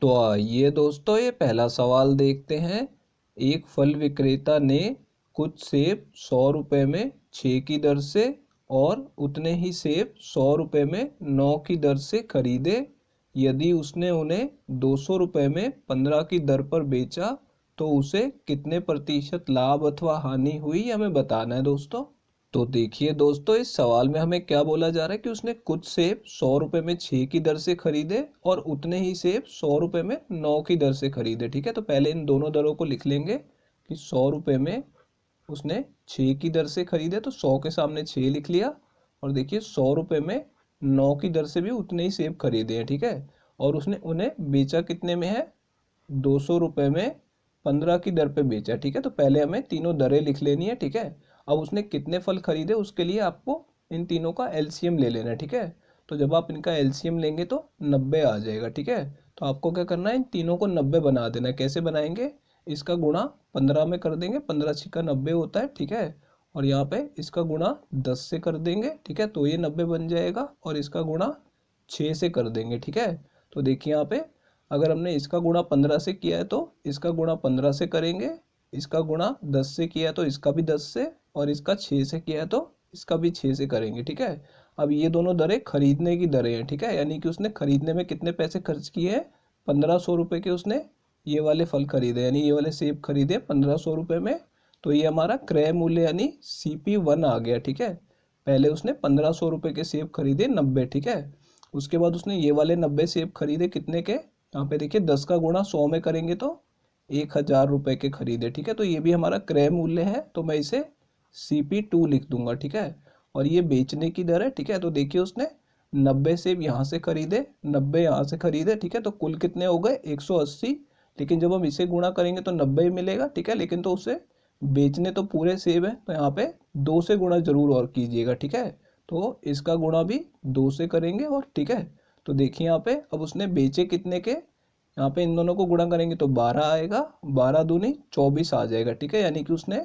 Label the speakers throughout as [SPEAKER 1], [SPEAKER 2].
[SPEAKER 1] तो आइए दोस्तों, ये पहला सवाल देखते हैं। एक फल विक्रेता ने कुछ सेब 100 रुपये में 6 की दर से और उतने ही सेब 100 रुपये में 9 की दर से खरीदे। यदि उसने उन्हें 200 रुपये में 15 की दर पर बेचा तो उसे कितने प्रतिशत लाभ अथवा हानि हुई, हमें बताना है दोस्तों। तो देखिए दोस्तों, इस सवाल में हमें क्या बोला जा रहा है कि उसने कुछ सेब 100 रुपये में 6 की दर से खरीदे और उतने ही सेब 100 रुपये में 9 की दर से खरीदे। ठीक है, तो पहले इन दोनों दरों को लिख लेंगे कि 100 रुपये में उसने 6 की दर से खरीदे, तो 100 के सामने 6 लिख लिया। और देखिए 100 रुपये में 9 की दर से भी उतने ही सेब खरीदे हैं। ठीक है, और उसने उन्हें बेचा कितने में है, 200 रुपये में 15 की दर पे बेचा। ठीक है, तो पहले हमें तीनों दरें लिख लेनी है। ठीक है, अब उसने कितने फल खरीदे उसके लिए आपको इन तीनों का एलसीएम ले लेना है। ठीक है, तो जब आप इनका एलसीएम लेंगे तो 90 आ जाएगा। ठीक है, तो आपको क्या करना है, इन तीनों को 90 बना देना है। कैसे बनाएंगे, इसका गुणा 15 में कर देंगे, 15 छिक्का 90 होता है। ठीक है, और यहाँ पे इसका गुणा 10 से कर देंगे। ठीक है, तो ये 90 बन जाएगा और इसका गुणा 6 से कर देंगे। ठीक है, तो देखिए यहाँ पे अगर हमने इसका गुणा 15 से किया है तो इसका गुणा 15 से करेंगे, इसका गुणा 10 से किया है तो इसका भी 10 से, और इसका 6 से किया है तो इसका भी 6 से करेंगे। ठीक है, अब ये दोनों दरें खरीदने की दरें हैं। ठीक है, यानी कि उसने खरीदने में कितने पैसे खर्च किए हैं, 1500 रुपये के उसने ये वाले फल खरीदे, यानी ये वाले सेब खरीदे 1500 रुपये में। तो ये हमारा क्रय मूल्य यानी CP1 आ गया। ठीक है, पहले उसने 1500 रुपये के सेब खरीदे 90। ठीक है, उसके बाद उसने ये वाले 90 सेब खरीदे कितने के, यहाँ पे देखिए 10 का गुणा 100 में करेंगे तो 1000 रुपये के खरीदे। ठीक है, तो ये भी हमारा क्रय मूल्य है, तो मैं इसे CP2 लिख दूंगा। ठीक है, और ये बेचने की दर है। ठीक है, तो देखिए उसने 90 सेब यहाँ से खरीदे, 90 यहाँ से खरीदे। ठीक है, तो कुल कितने हो गए, 180। लेकिन जब हम इसे गुणा करेंगे तो 90 ही मिलेगा। ठीक है, लेकिन तो उसे बेचने तो पूरे सेब है, तो यहाँ पे 2 से गुणा जरूर और कीजिएगा। ठीक है, तो इसका गुणा भी 2 से करेंगे। और ठीक है, तो देखिए यहाँ पे अब उसने बेचे कितने के, यहाँ पे इन दोनों को गुणा करेंगे तो 12 आएगा, 12 दूनी 24 आ जाएगा। ठीक है, यानी कि उसने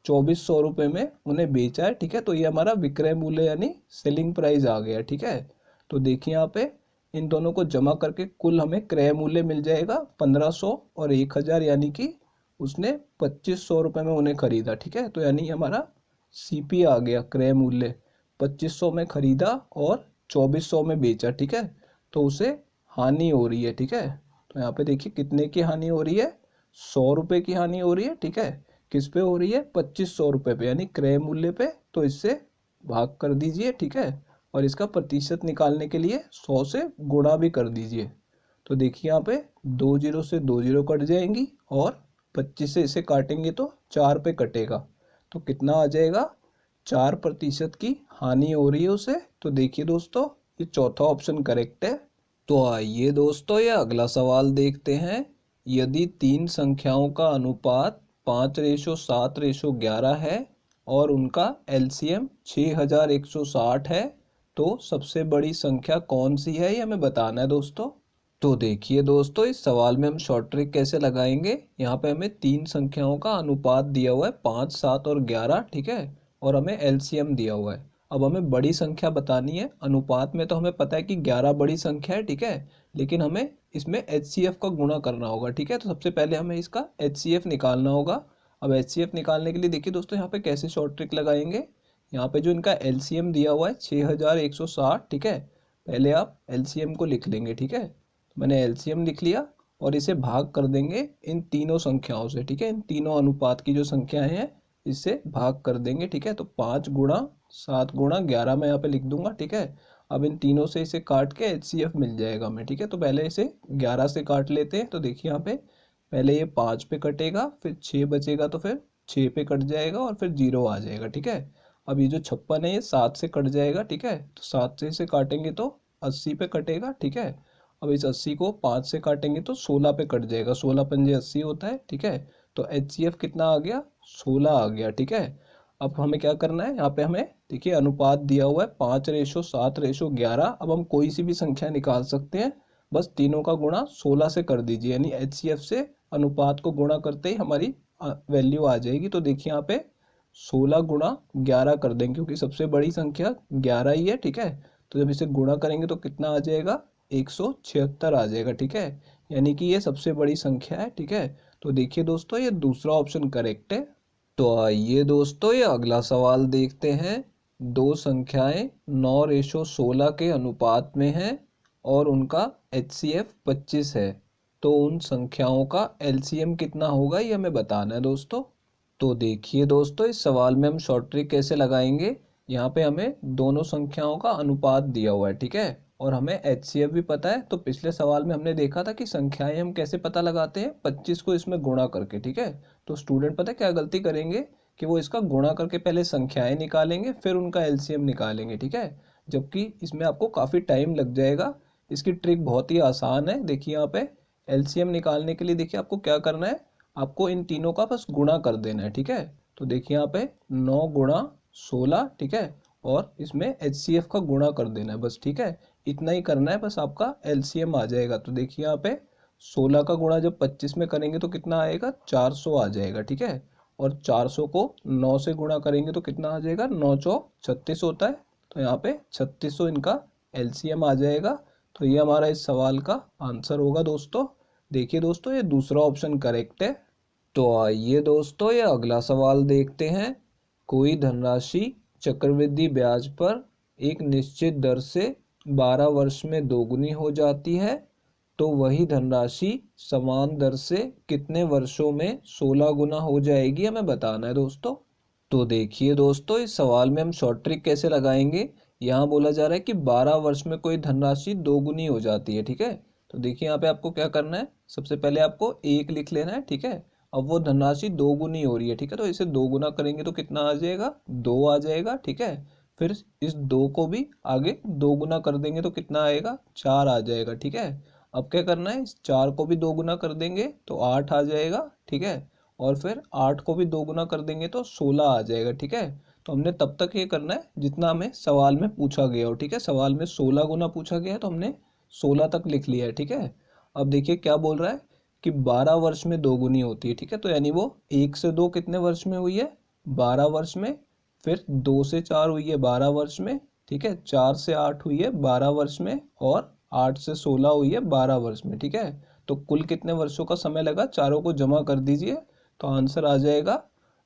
[SPEAKER 1] 2400 रुपये में उन्हें बेचा है। ठीक है, तो ये हमारा विक्रय मूल्य यानी सेलिंग प्राइस आ गया। ठीक है, तो देखिए यहाँ पे इन दोनों को जमा करके कुल हमें क्रय मूल्य मिल जाएगा 1500 और 1000, यानी कि उसने 2500 रुपये में उन्हें खरीदा। ठीक है, तो यानी हमारा CP आ गया, क्रय मूल्य 2500 में खरीदा और 2400 में बेचा। ठीक है, तो उसे हानि हो रही है। ठीक है, तो यहाँ पे देखिए कितने की हानि हो रही है, 100 रुपये की हानि हो रही है। ठीक है, किस पे हो रही है, 2500 रुपये पे, यानी क्रय मूल्य पे। तो इससे भाग कर दीजिए। ठीक है, और इसका प्रतिशत निकालने के लिए 100 से गुणा भी कर दीजिए। तो देखिए यहाँ पे 2 जीरो से 2 जीरो कट जाएंगी और 25 से इसे काटेंगे तो 4 पे कटेगा, तो कितना आ जाएगा, 4% की हानि हो रही है उसे। तो देखिए दोस्तों, ये चौथा ऑप्शन करेक्ट है। तो आइए दोस्तों, ये अगला सवाल देखते हैं। यदि तीन संख्याओं का अनुपात 5:7:11 है और उनका एलसीएम 6160 है, तो सबसे बड़ी संख्या कौन सी है, ये हमें बताना है दोस्तों। तो देखिए दोस्तों, इस सवाल में हम शॉर्ट ट्रिक कैसे लगाएंगे। यहाँ पे हमें तीन संख्याओं का अनुपात दिया हुआ है 5, 7 और 11। ठीक है, और हमें एलसीएम दिया हुआ है। अब हमें बड़ी संख्या बतानी है। अनुपात में तो हमें पता है कि 11 बड़ी संख्या है। ठीक है, लेकिन हमें इसमें HCF का गुणा करना होगा। ठीक है, तो सबसे पहले हमें इसका HCF निकालना होगा। अब HCF निकालने के लिए देखिए दोस्तों, यहाँ पे कैसे शॉर्ट ट्रिक लगाएंगे। यहाँ पे जो इनका LCM दिया हुआ है 6160। ठीक है, पहले आप LCM को लिख लेंगे। ठीक है, मैंने एलसीएम लिख लिया और इसे भाग कर देंगे इन तीनों संख्याओं से। ठीक है, इन तीनों अनुपात की जो संख्याएं हैं इससे भाग कर देंगे। ठीक है, तो 5 गुणा 7 गुणा 11 मैं यहाँ पे लिख दूंगा। ठीक है, अब इन तीनों से इसे काट के HCF मिल जाएगा हमें। ठीक है, तो पहले इसे 11 से काट लेते हैं। तो देखिए यहाँ पे पहले ये 5 पे कटेगा, फिर 6 बचेगा, तो फिर 6 पे कट जाएगा और फिर 0 आ जाएगा। ठीक है, अब ये जो 56 है ये 7 से कट जाएगा। ठीक है, तो 7 से इसे काटेंगे तो 80 पे कटेगा। ठीक है, अब इस 80 को 5 से काटेंगे तो 16 पे कट जाएगा, 16 पंजे 80 होता है। ठीक है, तो HCF कितना आ गया, 16 आ गया। ठीक है, अब हमें क्या करना है, यहाँ पे हमें देखिए अनुपात दिया हुआ है 5:7:11। अब हम कोई सी भी संख्या निकाल सकते हैं, बस तीनों का गुणा 16 से कर दीजिए, यानी HCF से अनुपात को गुणा करते ही हमारी वैल्यू आ जाएगी। तो देखिए यहाँ पे 16 गुणा 11 कर देंगे, क्योंकि सबसे बड़ी संख्या 11 ही है। ठीक है, तो जब इसे गुणा करेंगे तो कितना आ जाएगा, 176 आ जाएगा। ठीक है, यानी कि ये सबसे बड़ी संख्या है। ठीक है, तो देखिए दोस्तों ये दूसरा ऑप्शन करेक्ट है। तो आइए दोस्तों ये अगला सवाल देखते हैं। दो संख्याएं 9:16 के अनुपात में हैं और उनका HCF 25 है, तो उन संख्याओं का LCM कितना होगा ये हमें बताना है दोस्तों। तो देखिए दोस्तों इस सवाल में हम शॉर्ट ट्रिक कैसे लगाएंगे। यहाँ पे हमें दोनों संख्याओं का अनुपात दिया हुआ है, ठीक है, और हमें HCF भी पता है। तो पिछले सवाल में हमने देखा था कि संख्याएं हम कैसे पता लगाते हैं, 25 को इसमें गुणा करके। ठीक है, तो स्टूडेंट पता है क्या गलती करेंगे कि वो इसका गुणा करके पहले संख्याएं निकालेंगे फिर उनका LCM निकालेंगे। ठीक है, जबकि इसमें आपको काफ़ी टाइम लग जाएगा। इसकी ट्रिक बहुत ही आसान है। देखिए यहाँ पे LCM निकालने के लिए देखिए आपको क्या करना है, आपको इन तीनों का बस गुणा कर देना है। ठीक है, तो देखिए यहाँ पे 9 गुणा 16, ठीक है, और इसमें HCF का गुणा कर देना है बस। ठीक है, इतना ही करना है बस, आपका LCM आ जाएगा। तो देखिए यहाँ पे 16 का गुणा जब 25 में करेंगे तो कितना आएगा, 400 आ जाएगा। ठीक है, और 400 को 9 से गुणा करेंगे तो कितना आ जाएगा, 9 चौक 36 होता है। तो यहाँ पे 3600 इनका LCM आ जाएगा। तो ये हमारा इस सवाल का आंसर होगा दोस्तों। देखिए दोस्तों ये दूसरा ऑप्शन करेक्ट है। तो आइए दोस्तों ये अगला सवाल देखते हैं। कोई धनराशि चक्रवृद्धि ब्याज पर एक निश्चित दर से 12 वर्ष में दोगुनी हो जाती है, तो वही धनराशि समान दर से कितने वर्षों में 16 गुना हो जाएगी, हमें बताना है दोस्तों। तो देखिए दोस्तों इस सवाल में हम शॉर्ट ट्रिक कैसे लगाएंगे। यहाँ बोला जा रहा है कि 12 वर्ष में कोई धनराशि दोगुनी हो जाती है। ठीक है, तो देखिए यहाँ पे आपको क्या करना है, सबसे पहले आपको 1 लिख लेना है। ठीक है, अब वो धनराशि दोगुनी हो रही है। ठीक है, तो इसे 2 गुना करेंगे तो कितना आ जाएगा, 2 आ जाएगा। ठीक है, फिर इस 2 को भी आगे 2 गुना कर देंगे तो कितना आएगा, 4 आ जाएगा। ठीक है, अब क्या करना है, इस 4 को भी 2 गुना कर देंगे तो 8 आ जाएगा। ठीक है, और फिर 8 को भी 2 गुना कर देंगे तो 16 आ जाएगा। ठीक है, तो हमने तब तक ये करना है जितना हमें सवाल में पूछा गया हो। ठीक है, सवाल में 16 गुना पूछा गया है तो हमने 16 तक लिख लिया है। ठीक है, अब देखिए क्या बोल रहा है कि 12 वर्ष में दोगुनी होती है। ठीक है, तो यानी वो 1 से 2 कितने वर्ष में हुई है, 12 वर्ष में। फिर 2 से 4 हुई है 12 वर्ष में। ठीक है, 4 से 8 हुई है 12 वर्ष में, और 8 से 16 हुई है 12 वर्ष में। ठीक है, तो कुल कितने वर्षों का समय लगा, चारों को जमा कर दीजिए तो आंसर आ जाएगा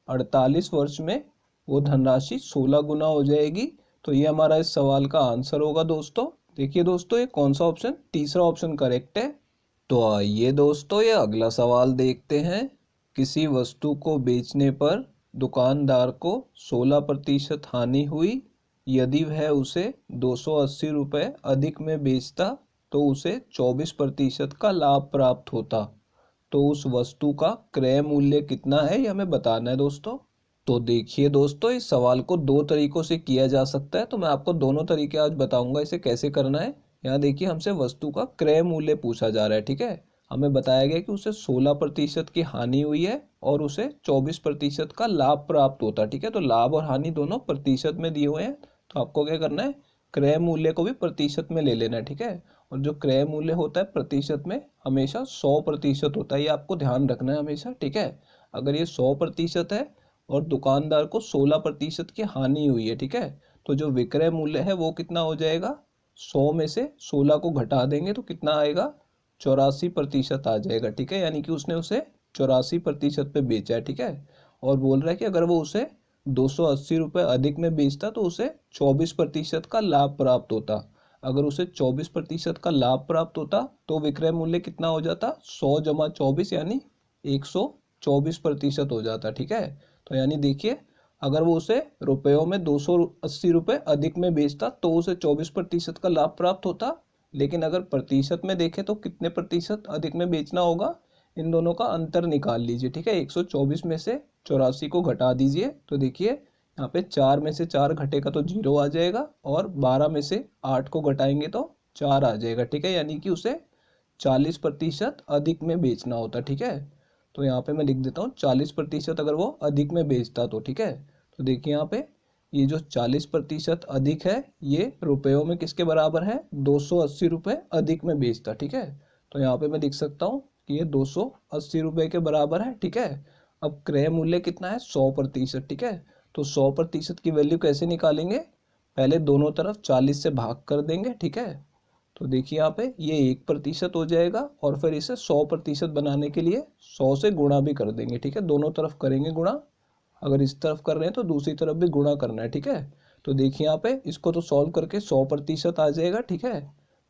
[SPEAKER 1] 48 वर्ष में वो धनराशि 16 गुना हो जाएगी। तो ये हमारा इस सवाल का आंसर होगा दोस्तों। देखिए दोस्तों ये कौन सा ऑप्शन, तीसरा ऑप्शन करेक्ट है। तो आइए दोस्तों ये अगला सवाल देखते हैं। किसी वस्तु को बेचने पर दुकानदार को 16% हानि हुई, यदि वह उसे 280 रुपये अधिक में बेचता तो उसे 24% का लाभ प्राप्त होता, तो उस वस्तु का क्रय मूल्य कितना है ये हमें बताना है दोस्तों। तो देखिए दोस्तों इस सवाल को दो तरीकों से किया जा सकता है, तो मैं आपको दोनों तरीके आज बताऊंगा इसे कैसे करना है। यहाँ देखिए हमसे वस्तु का क्रय मूल्य पूछा जा रहा है। ठीक है, हमें बताया गया कि उसे 16% की हानि हुई है और उसे 24% का लाभ प्राप्त होता है। ठीक है, तो लाभ और हानि दोनों प्रतिशत में दिए हुए हैं, तो आपको क्या करना है, क्रय मूल्य को भी प्रतिशत में ले लेना है। ठीक है, और जो क्रय मूल्य होता है प्रतिशत में हमेशा 100% होता है, ये आपको ध्यान रखना है हमेशा। ठीक है, अगर ये 100% है और दुकानदार को 16% की हानि हुई है, ठीक है, तो जो विक्रय मूल्य है वो कितना हो जाएगा, 100 में से 16 को घटा देंगे तो कितना आएगा, 84% आ जाएगा। ठीक है, यानी कि उसने उसे 84% पे बेचा है। ठीक है, और बोल रहा है कि अगर वो उसे 280 रुपये अधिक में बेचता तो उसे 24% का लाभ प्राप्त होता। अगर उसे 24% का लाभ प्राप्त होता तो विक्रय मूल्य कितना हो जाता, 100 जमा 24 यानी 124% हो जाता। ठीक है, तो यानी देखिए अगर वो उसे रुपयों में 280 रुपये अधिक में बेचता तो उसे 24% का लाभ प्राप्त होता, लेकिन अगर प्रतिशत में देखें तो कितने प्रतिशत अधिक में बेचना होगा, इन दोनों का अंतर निकाल लीजिए। ठीक है, 124 में से 84 को घटा दीजिए तो देखिए यहाँ पे 4 में से 4 घटेगा तो 0 आ जाएगा, और 12 में से 8 को घटाएंगे तो 4 आ जाएगा। ठीक है, यानी कि उसे 40% अधिक में बेचना होता। ठीक है, तो यहाँ पे मैं लिख देता हूँ 40% अगर वो अधिक में बेचता तो। ठीक है, तो देखिए यहाँ पे ये जो 40% अधिक है ये रुपयों में किसके बराबर है, 280 रुपये अधिक में बेचता। ठीक है, तो यहाँ पे मैं लिख सकता हूँ कि ये 280 रुपये के बराबर है। ठीक है, अब क्रय मूल्य कितना है, 100%। ठीक है, तो 100% की वैल्यू कैसे निकालेंगे, पहले दोनों तरफ 40 से भाग कर देंगे। ठीक है, तो देखिए यहाँ पे ये 1% हो जाएगा और फिर इसे 100% बनाने के लिए 100 से गुणा भी कर देंगे, ठीक है। दोनों तरफ करेंगे गुणा, अगर इस तरफ कर रहे हैं तो दूसरी तरफ भी गुणा करना है, ठीक है। तो देखिए यहाँ पे इसको तो सॉल्व करके 100% आ जाएगा, ठीक है।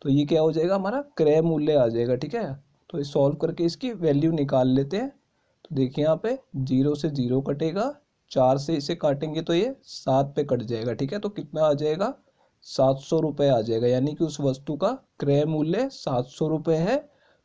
[SPEAKER 1] तो ये क्या हो जाएगा, हमारा क्रय मूल्य आ जाएगा, ठीक है। तो इस सॉल्व करके इसकी वैल्यू निकाल लेते हैं। तो देखिए यहाँ पे 0 से 0 कटेगा, 4 से इसे काटेंगे तो ये 7 पे कट जाएगा, ठीक है। तो कितना आ जाएगा, 700 रुपये आ जाएगा, यानी कि उस वस्तु का क्रय मूल्य 700 रुपये है।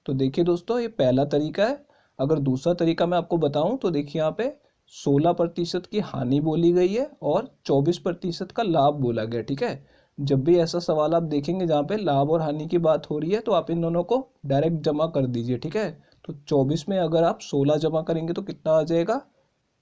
[SPEAKER 1] तो देखिए दोस्तों, ये पहला तरीका है। अगर दूसरा तरीका मैं आपको बताऊं तो देखिए यहाँ पे 16% की हानि बोली गई है और 24% का लाभ बोला गया, ठीक है। जब भी ऐसा सवाल आप देखेंगे जहाँ पे लाभ और हानि की बात हो रही है तो आप इन दोनों को डायरेक्ट जमा कर दीजिए, ठीक है। तो 24 में अगर आप 16 जमा करेंगे तो कितना आ जाएगा,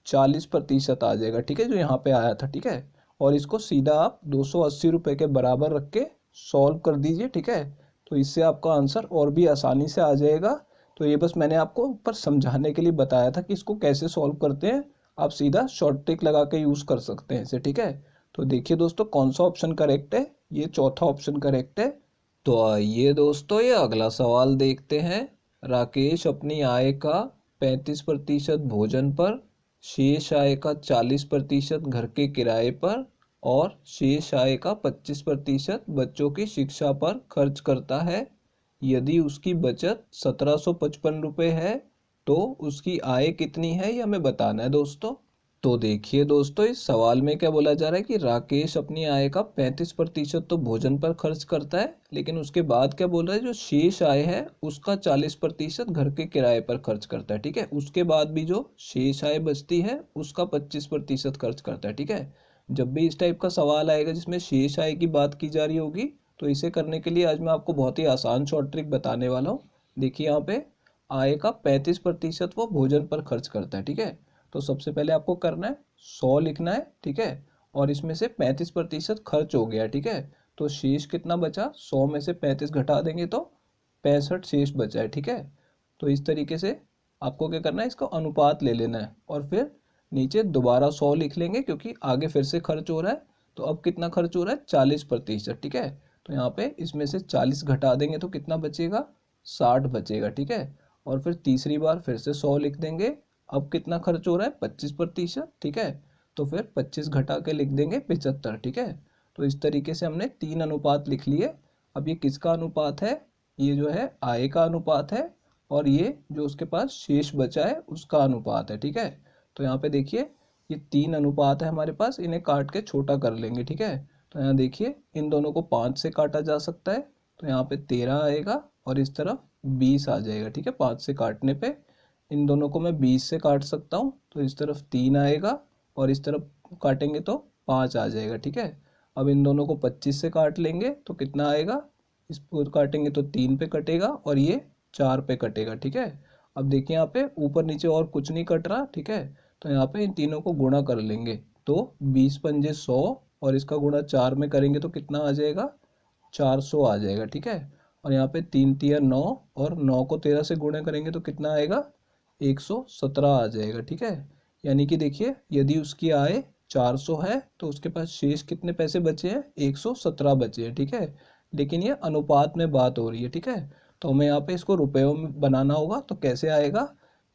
[SPEAKER 1] 40% आ जाएगा, ठीक है, जो यहाँ पे आया था, ठीक है। और इसको सीधा आप 280 रुपये के बराबर रख के सॉल्व कर दीजिए, ठीक है। तो इससे आपका आंसर और भी आसानी से आ जाएगा। तो ये बस मैंने आपको ऊपर समझाने के लिए बताया था कि इसको कैसे सॉल्व करते हैं। आप सीधा शॉर्ट ट्रिक लगा के यूज़ कर सकते हैं इसे, ठीक है। तो देखिए दोस्तों, कौन सा ऑप्शन करेक्ट है, ये चौथा ऑप्शन करेक्ट है। तो आइए दोस्तों, ये अगला सवाल देखते हैं। राकेश अपनी आय का 35% भोजन पर, शेष आय का 40% घर के किराए पर और शेष आय का 25% बच्चों की शिक्षा पर खर्च करता है। यदि उसकी बचत 1755 रुपये है तो उसकी आय कितनी है, ये हमें बताना है दोस्तों। तो देखिए दोस्तों, इस सवाल में क्या बोला जा रहा है कि राकेश अपनी आय का 35% तो भोजन पर खर्च करता है, लेकिन उसके बाद क्या बोल रहा है, जो शेष आय है उसका 40% घर के किराए पर खर्च करता है, ठीक है। उसके बाद भी जो शेष आय बचती है उसका 25% खर्च करता है, ठीक है। जब भी इस टाइप का सवाल आएगा जिसमें शेष आय की बात की जा रही होगी तो इसे करने के लिए आज मैं आपको बहुत ही आसान शॉर्ट ट्रिक बताने वाला हूँ। देखिए यहाँ पे आय का 35% वो भोजन पर खर्च करता है, ठीक है। तो सबसे पहले आपको करना है 100 लिखना है, ठीक है। और इसमें से 35% खर्च हो गया, ठीक है। तो शेष कितना बचा, 100 में से 35 घटा देंगे तो 65 शेष बचा है, ठीक है। तो इस तरीके से आपको क्या करना है, इसका अनुपात ले लेना है और फिर नीचे दोबारा 100 लिख लेंगे क्योंकि आगे फिर से खर्च हो रहा है। तो अब कितना खर्च हो रहा है, 40%, ठीक है। तो यहाँ पे इसमें से 40 घटा देंगे तो कितना बचेगा, 60 बचेगा, ठीक है। और फिर तीसरी बार फिर से 100 लिख देंगे। अब कितना खर्च हो रहा है, 25%, ठीक है। तो फिर 25 घटा के लिख देंगे 75, ठीक है। तो इस तरीके से हमने 3 अनुपात लिख लिए। अब ये किसका अनुपात है, ये जो है आय का अनुपात है और ये जो उसके पास शेष बचा है उसका अनुपात है, ठीक है। तो यहाँ पे देखिए ये 3 अनुपात है हमारे पास, इन्हें काट के छोटा कर लेंगे, ठीक है। तो यहाँ देखिए इन दोनों को 5 से काटा जा सकता है, तो यहाँ पे 13 आएगा और इस तरफ 20 आ जाएगा, ठीक है। 5 से काटने पे इन दोनों को मैं 20 से काट सकता हूँ, तो इस तरफ 3 आएगा और इस तरफ काटेंगे तो 5 आ जाएगा, ठीक है। अब इन दोनों को 25 से काट लेंगे तो कितना आएगा, इसको काटेंगे तो 3 पे कटेगा और ये 4 पे कटेगा, ठीक है। अब देखिए यहाँ पे ऊपर नीचे और कुछ नहीं कट रहा, ठीक है। तो यहाँ पे इन तीनों को गुणा कर लेंगे तो 20 पंजे 100 और इसका गुणा 4 में करेंगे तो कितना आ जाएगा, 400 आ जाएगा, ठीक है। और यहाँ पे 3 तिया 9 और 9 को 13 से गुणा करेंगे तो कितना आएगा, 117 आ जाएगा, ठीक है। यानी कि देखिए यदि उसकी आय 400 है तो उसके पास शेष कितने पैसे बचे हैं, 117 बचे हैं, ठीक है। लेकिन ये अनुपात में बात हो रही है, ठीक है। तो हमें यहाँ पे इसको रुपयों में बनाना होगा, तो कैसे आएगा,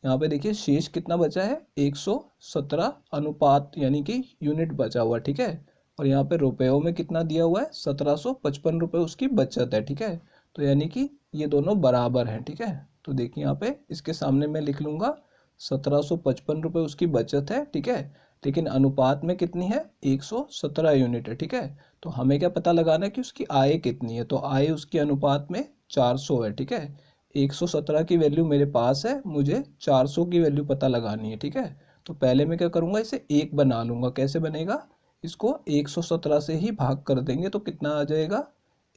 [SPEAKER 1] यहाँ पे देखिए शेष कितना बचा है, 117 अनुपात यानी कि यूनिट बचा हुआ, ठीक है। और यहाँ पे रुपयों में कितना दिया हुआ है, 1755 रुपये उसकी बचत है, ठीक है। तो यानी कि ये दोनों बराबर हैं, ठीक है। तो देखिए यहाँ पे इसके सामने मैं लिख लूँगा 1755 रुपये उसकी बचत है, ठीक है। लेकिन अनुपात में कितनी है, 117 यूनिट है, ठीक है। तो हमें क्या पता लगाना है कि उसकी आय कितनी है, तो आय उसकी अनुपात में 400 है, ठीक है। 117 की वैल्यू मेरे पास है, मुझे 400 की वैल्यू पता लगानी है, ठीक है। तो पहले मैं क्या करूँगा, इसे 1 बना लूँगा। कैसे बनेगा, इसको 117 से ही भाग कर देंगे तो कितना आ जाएगा,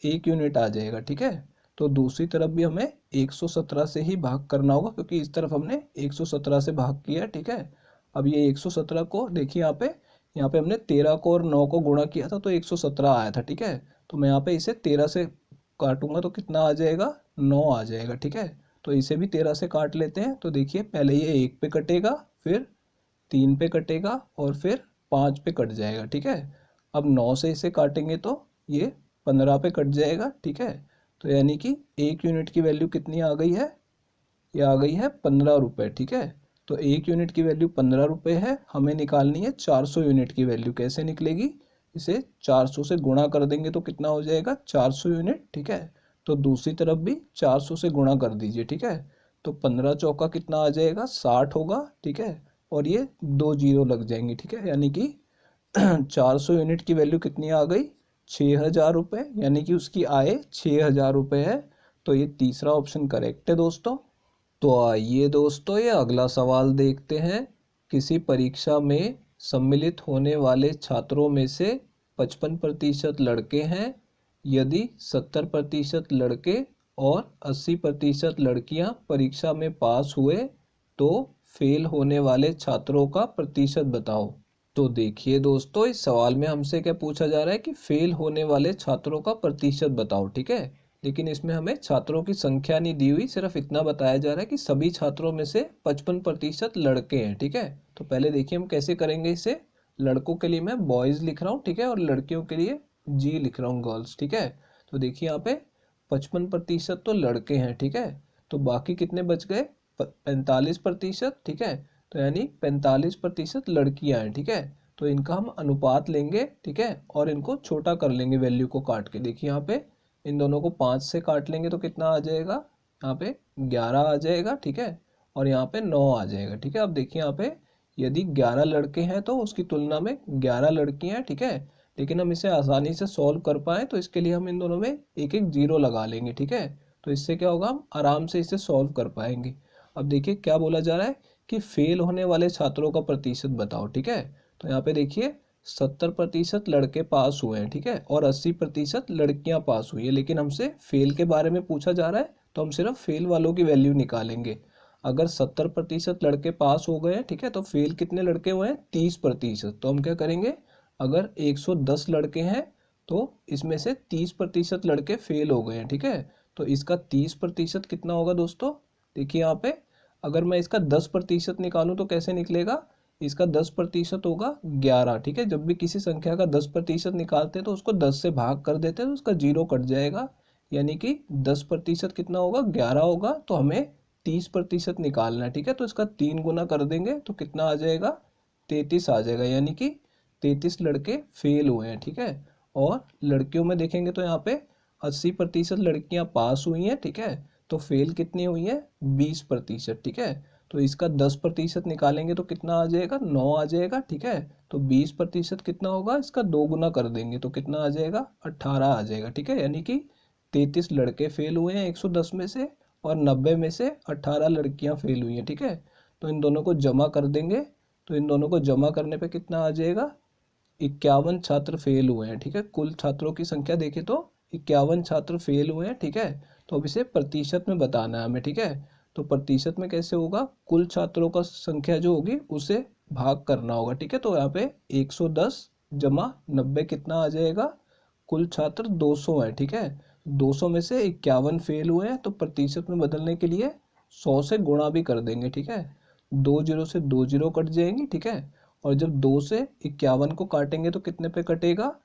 [SPEAKER 1] 1 यूनिट आ जाएगा, ठीक है। तो दूसरी तरफ भी हमें 117 से ही भाग करना होगा क्योंकि इस तरफ हमने 117 से भाग किया, ठीक है। अब ये 117 को देखिए यहाँ पे हमने 13 को और 9 को गुणा किया था तो 117 आया था, ठीक है। तो मैं यहाँ पे इसे 13 से काटूंगा तो कितना आ जाएगा, 9 आ जाएगा, ठीक है। तो इसे भी 13 से काट लेते हैं। तो देखिए पहले ये 1 पे कटेगा, फिर 3 पे कटेगा और फिर 5 पे कट जाएगा, ठीक है। अब 9 से इसे काटेंगे तो ये 15 पे कट जाएगा, ठीक है। तो यानी कि 1 यूनिट की वैल्यू कितनी आ गई है, ये आ गई है 15 रुपये। ठीक है, तो 1 यूनिट की वैल्यू 15 रुपये है, हमें निकालनी है 400 यूनिट की वैल्यू। कैसे निकलेगी, इसे 400 से गुणा कर देंगे तो कितना हो जाएगा 400 यूनिट। ठीक है, तो दूसरी तरफ भी 400 से गुणा कर दीजिए। ठीक है, तो 15 चौका कितना आ जाएगा 60 होगा। ठीक है, और ये 2 जीरो लग जाएंगे। ठीक है, यानी कि 400 यूनिट की वैल्यू कितनी आ गई 6000 रुपये, यानी कि उसकी आय 6000 रुपये है। तो ये तीसरा ऑप्शन करेक्ट है दोस्तों। तो आइए दोस्तों ये अगला सवाल देखते हैं। किसी परीक्षा में सम्मिलित होने वाले छात्रों में से 55% लड़के हैं। यदि 70% लड़के और 80% लड़कियां परीक्षा में पास हुए तो फेल होने वाले छात्रों का प्रतिशत बताओ। तो देखिए दोस्तों, इस सवाल में हमसे क्या पूछा जा रहा है कि फेल होने वाले छात्रों का प्रतिशत बताओ। ठीक है, लेकिन इसमें हमें छात्रों की संख्या नहीं दी हुई, सिर्फ इतना बताया जा रहा है कि सभी छात्रों में से 55% लड़के हैं। ठीक है, तो पहले देखिए हम कैसे करेंगे इसे। लड़कों के लिए मैं बॉयज़ लिख रहा हूँ, ठीक है, और लड़कियों के लिए जी लिख रहा हूँ, गर्ल्स। ठीक है, तो देखिए यहाँ पे 55% तो लड़के हैं। ठीक है, तो बाकी कितने बच गए 45%। ठीक है, तो यानी 45% लड़कियां हैं। ठीक है, तो इनका हम अनुपात लेंगे। ठीक है, और इनको छोटा कर लेंगे वैल्यू को काट के। देखिए यहाँ पे इन दोनों को 5 से काट लेंगे तो कितना आ जाएगा, यहाँ पे 11 आ जाएगा। ठीक है, और यहाँ पे 9 आ जाएगा। ठीक है, अब देखिए यहाँ पे यदि 11 लड़के हैं तो उसकी तुलना में 11 लड़कियां हैं। ठीक है, लेकिन हम इसे आसानी से सॉल्व कर पाए तो इसके लिए हम इन दोनों में एक एक जीरो लगा लेंगे। ठीक है, तो इससे क्या होगा, हम आराम से इसे सॉल्व कर पाएंगे। अब देखिए क्या बोला जा रहा है कि फेल होने वाले छात्रों का प्रतिशत बताओ। ठीक है, तो यहाँ पे देखिए 70% लड़के पास हुए हैं। ठीक है, और 80% लड़कियां पास हुई है, लेकिन हमसे फेल के बारे में पूछा जा रहा है तो हम सिर्फ फेल वालों की वैल्यू निकालेंगे। अगर 70% लड़के पास हो गए हैं, ठीक है, तो फेल कितने लड़के हुए हैं 30%। तो हम क्या करेंगे, अगर 110 लड़के हैं तो इसमें से 30% लड़के फेल हो गए हैं। ठीक है, तो इसका 30% कितना होगा दोस्तों, देखिए यहाँ पे अगर मैं इसका 10% निकालूं तो कैसे निकलेगा, इसका 10% होगा 11। ठीक है, जब भी किसी संख्या का 10% निकालते हैं तो उसको 10 से भाग कर देते हैं तो उसका जीरो कट जाएगा, यानी कि 10% कितना होगा 11 होगा। तो हमें 30% निकालना है। ठीक है, तो इसका 3 गुना कर देंगे तो कितना आ जाएगा 33 आ जाएगा, यानी कि 33 लड़के फेल हुए हैं। ठीक है, और लड़कियों में देखेंगे तो यहाँ पे 80% लड़कियां पास हुई हैं। ठीक है, तो फेल कितनी हुई है 20%। ठीक है, तो इसका 10% निकालेंगे तो कितना आ जाएगा 9 आ जाएगा। ठीक है, तो 20% कितना होगा, इसका 2 गुना कर देंगे तो कितना आ जाएगा 18 आ जाएगा। ठीक है, यानी कि 33 लड़के फेल हुए हैं 110 में से, और 90 में से 18 लड़कियां फेल हुई हैं। ठीक है, तो इन दोनों को जमा कर देंगे, तो इन दोनों को जमा करने पे कितना आ जाएगा 51 छात्र फेल हुए हैं। ठीक है, कुल छात्रों की संख्या देखें तो 51 छात्र फेल हुए हैं। ठीक है, तो अब इसे प्रतिशत में बताना है हमें। ठीक है, तो प्रतिशत में कैसे होगा, कुल छात्रों का संख्या जो होगी उसे भाग करना होगा। ठीक है, तो यहाँ पे 110 जमा 90 कितना आ जाएगा, कुल छात्र 200 है। ठीक है, 200 में से 51 फेल हुए हैं तो प्रतिशत में बदलने के लिए 100 से गुणा भी कर देंगे। ठीक है, 2 जीरो से 2 जीरो कट जाएंगी। ठीक है, और जब 2 से 51 को काटेंगे तो कितने पे कटेगा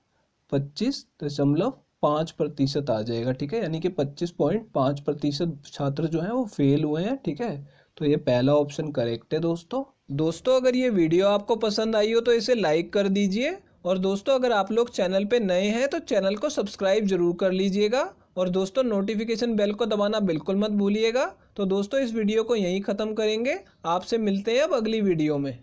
[SPEAKER 1] 25.5% आ जाएगा। ठीक है, यानी कि 25.5% छात्र जो हैं वो फेल हुए हैं। ठीक है, तो ये पहला ऑप्शन करेक्ट है दोस्तों अगर ये वीडियो आपको पसंद आई हो तो इसे लाइक कर दीजिए, और दोस्तों अगर आप लोग चैनल पे नए हैं तो चैनल को सब्सक्राइब जरूर कर लीजिएगा, और दोस्तों नोटिफिकेशन बेल को दबाना बिल्कुल मत भूलिएगा। तो दोस्तों इस वीडियो को यहीं ख़त्म करेंगे, आपसे मिलते हैं अब अगली वीडियो में।